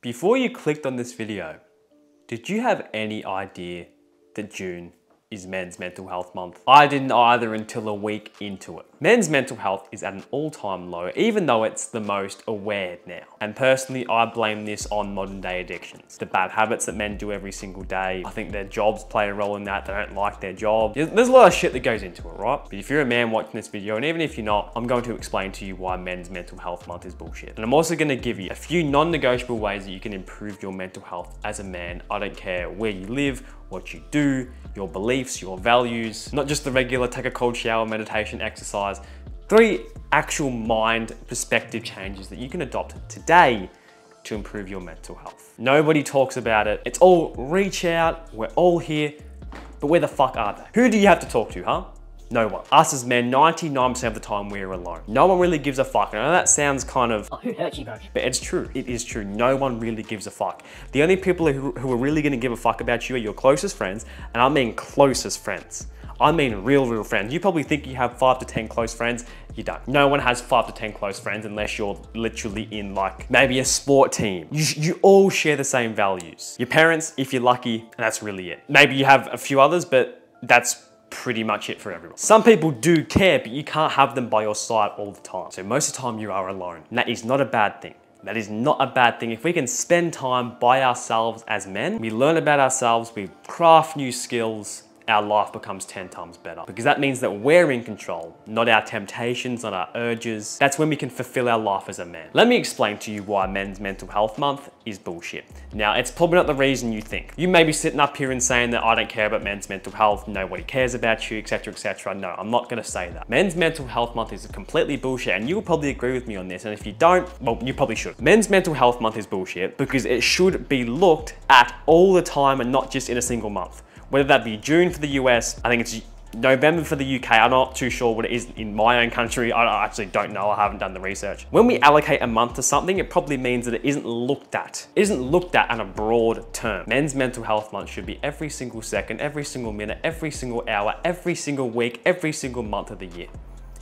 Before you clicked on this video, did you have any idea that June is Men's Mental Health Month? I didn't either until a week into it. Men's mental health is at an all-time low, even though it's the most aware now. And personally, I blame this on modern day addictions. The bad habits that men do every single day. I think their jobs play a role in that. They don't like their job. There's a lot of shit that goes into it, right? But if you're a man watching this video, and even if you're not, I'm going to explain to you why Men's Mental Health Month is bullshit. And I'm also going to give you a few non-negotiable ways that you can improve your mental health as a man. I don't care where you live, what you do, your beliefs, your values, not just the regular take a cold shower, meditation, exercise. 3 actual mind perspective changes that you can adopt today to improve your mental health. Nobody talks about it. It's all reach out, we're all here, but where the fuck are they? Who do you have to talk to, huh? No one. Us as men, 99% of the time we're alone. No one really gives a fuck. I know that sounds kind of... Oh, who hurt you, bro? But it's true. It is true. No one really gives a fuck. The only people who are really gonna give a fuck about you are your closest friends, and I mean closest friends. I mean real friends. You probably think you have 5 to 10 close friends. You don't. No one has 5 to 10 close friends unless you're literally in like maybe a sport team. You all share the same values. Your parents, if you're lucky, and that's really it. Maybe you have a few others, but that's pretty much it for everyone. Some people do care, but you can't have them by your side all the time. So most of the time you are alone. And that is not a bad thing. That is not a bad thing. If we can spend time by ourselves as men, we learn about ourselves, we craft new skills, our life becomes 10 times better. Because that means that we're in control, not our temptations, not our urges. That's when we can fulfill our life as a man. Let me explain to you why Men's Mental Health Month is bullshit. Now, it's probably not the reason you think. You may be sitting up here and saying that I don't care about men's mental health, nobody cares about you, etc, etc. No, I'm not gonna say that. Men's Mental Health Month is completely bullshit, and you'll probably agree with me on this, and if you don't, well, you probably should. Men's Mental Health Month is bullshit because it should be looked at all the time and not just in a single month. Whether that be June for the US, I think it's November for the UK. I'm not too sure what it is in my own country. I actually don't know. I haven't done the research. When we allocate a month to something, it probably means that it isn't looked at. It isn't looked at on a broad term. Men's Mental Health Month should be every single second, every single minute, every single hour, every single week, every single month of the year.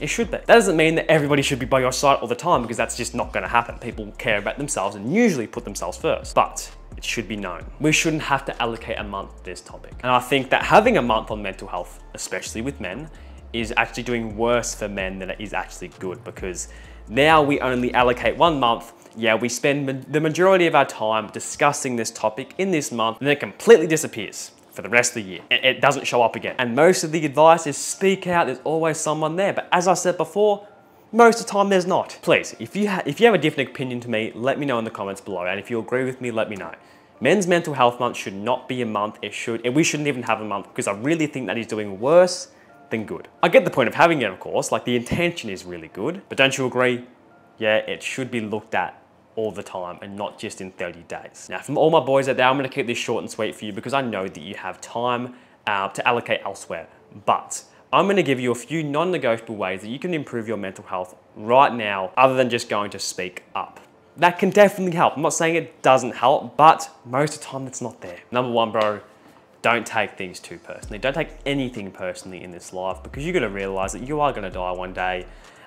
It should be. That doesn't mean that everybody should be by your side all the time, because that's just not gonna happen. People care about themselves and usually put themselves first. But it should be known. We shouldn't have to allocate a month to this topic. And I think that having a month on mental health, especially with men, is actually doing worse for men than it is actually good, because now we only allocate 1 month. Yeah, we spend the majority of our time discussing this topic in this month, and then it completely disappears for the rest of the year. It doesn't show up again. And most of the advice is speak out, there's always someone there. But as I said before, most of the time there's not. Please, if you have a different opinion to me, let me know in the comments below. And if you agree with me, let me know. Men's Mental Health Month should not be a month. We shouldn't even have a month, because I really think that is doing worse than good. I get the point of having it, of course, like the intention is really good, but don't you agree? Yeah, it should be looked at all the time and not just in 30 days. Now, from all my boys out there, I'm gonna keep this short and sweet for you because I know that you have time to allocate elsewhere. But I'm gonna give you a few non-negotiable ways that you can improve your mental health right now, other than just going to speak up. That can definitely help. I'm not saying it doesn't help, but most of the time it's not there. Number 1, bro, don't take things too personally. Don't take anything personally in this life, because you gotta realize that you are gonna die one day,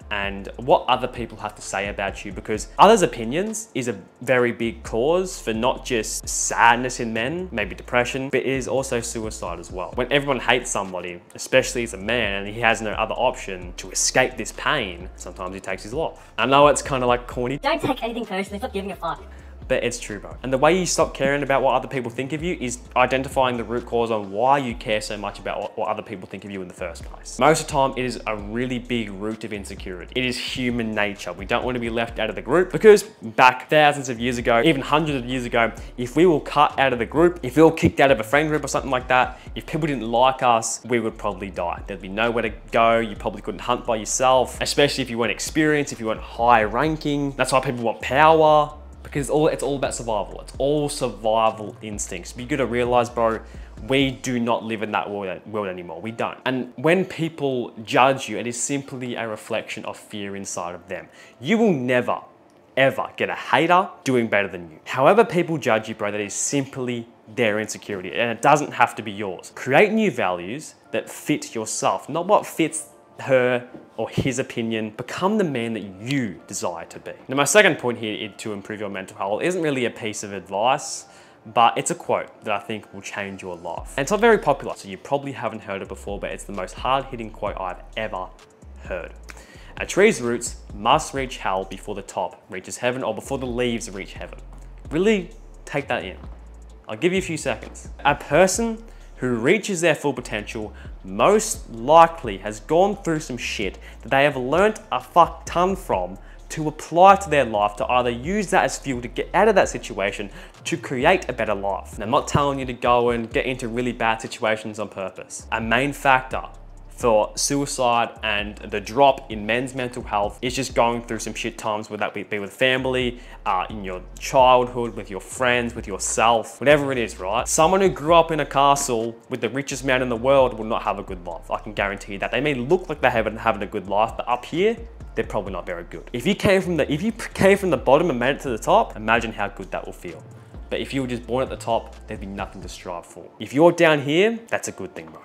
and what other people have to say about you, because others' opinions is a very big cause for not just sadness in men, maybe depression, but it is also suicide as well. When everyone hates somebody, especially as a man, and he has no other option to escape this pain, sometimes he takes his life. I know it's kind of like corny. Don't take anything personally, stop giving a fuck. But it's true, bro. And the way you stop caring about what other people think of you is identifying the root cause on why you care so much about what other people think of you in the first place. Most of the time, it is a really big root of insecurity. It is human nature. We don't want to be left out of the group, because back thousands of years ago, even hundreds of years ago, if we were cut out of the group, if we were kicked out of a friend group or something like that, if people didn't like us, we would probably die. There'd be nowhere to go. You probably couldn't hunt by yourself, especially if you weren't experienced, if you weren't high ranking. That's why people want power. Because it's all about survival. It's all survival instincts. But you gotta realize, bro, we do not live in that world anymore. We don't. And when people judge you, it is simply a reflection of fear inside of them. You will never, ever get a hater doing better than you. However people judge you, bro, that is simply their insecurity, and it doesn't have to be yours. Create new values that fit yourself, not what fits her or his opinion. Become the man that you desire to be. Now, my second point here to improve your mental health isn't really a piece of advice, but it's a quote that I think will change your life. And it's not very popular, so you probably haven't heard it before, but it's the most hard-hitting quote I've ever heard. A tree's roots must reach hell before the top reaches heaven, or before the leaves reach heaven. Really take that in. I'll give you a few seconds. A person who reaches their full potential most likely has gone through some shit that they have learnt a fuck ton from to apply to their life, to either use that as fuel to get out of that situation, to create a better life. And I'm not telling you to go and get into really bad situations on purpose. A main factor for suicide and the drop in men's mental health is just going through some shit times, whether that be with family, in your childhood, with your friends, with yourself, whatever it is, right? Someone who grew up in a castle with the richest man in the world will not have a good life. I can guarantee you that. They may look like they're having a good life, but up here, they're probably not very good. If you came from the bottom and made it to the top, imagine how good that will feel. But if you were just born at the top, there'd be nothing to strive for. If you're down here, that's a good thing, bro.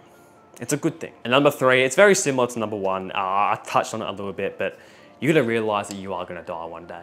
It's a good thing. And number three, it's very similar to number one. I touched on it a little bit, but you gotta realize that you are gonna die one day.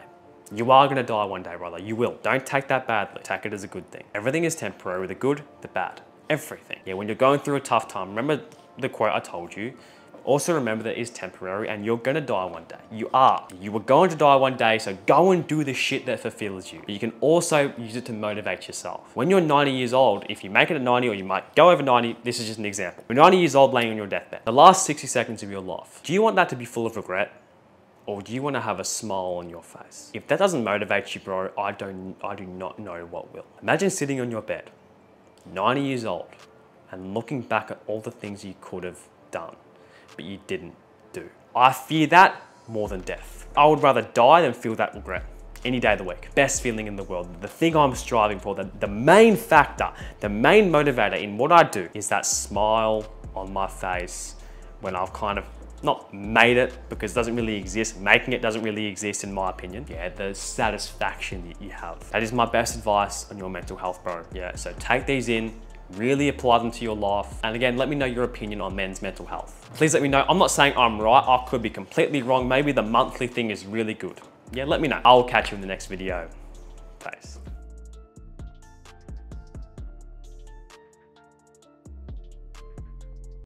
You are gonna die one day, brother. You will. Don't take that badly. Take it as a good thing. Everything is temporary, the good, the bad, everything. Yeah, when you're going through a tough time, remember the quote I told you. Also remember that it is temporary and you're gonna die one day. You are going to die one day, so go and do the shit that fulfills you. But you can also use it to motivate yourself. When you're 90 years old, if you make it at 90 or you might go over 90, this is just an example. You're 90 years old laying on your deathbed. The last 60 seconds of your life, do you want that to be full of regret? Or do you want to have a smile on your face? If that doesn't motivate you, bro, I do not know what will. Imagine sitting on your bed, 90 years old, and looking back at all the things you could have done, but you didn't do. I fear that more than death. I would rather die than feel that regret any day of the week. Best feeling in the world. The thing I'm striving for, the main factor, the main motivator in what I do is that smile on my face when I've kind of not made it, because it doesn't really exist. Making it doesn't really exist in my opinion. Yeah, the satisfaction that you have. That is my best advice on your mental health, bro. Yeah, so take these in, really apply them to your life. And again, let me know your opinion on men's mental health. Please let me know. I'm not saying I'm right. I could be completely wrong. Maybe the monthly thing is really good. Yeah, let me know. I'll catch you in the next video. Peace.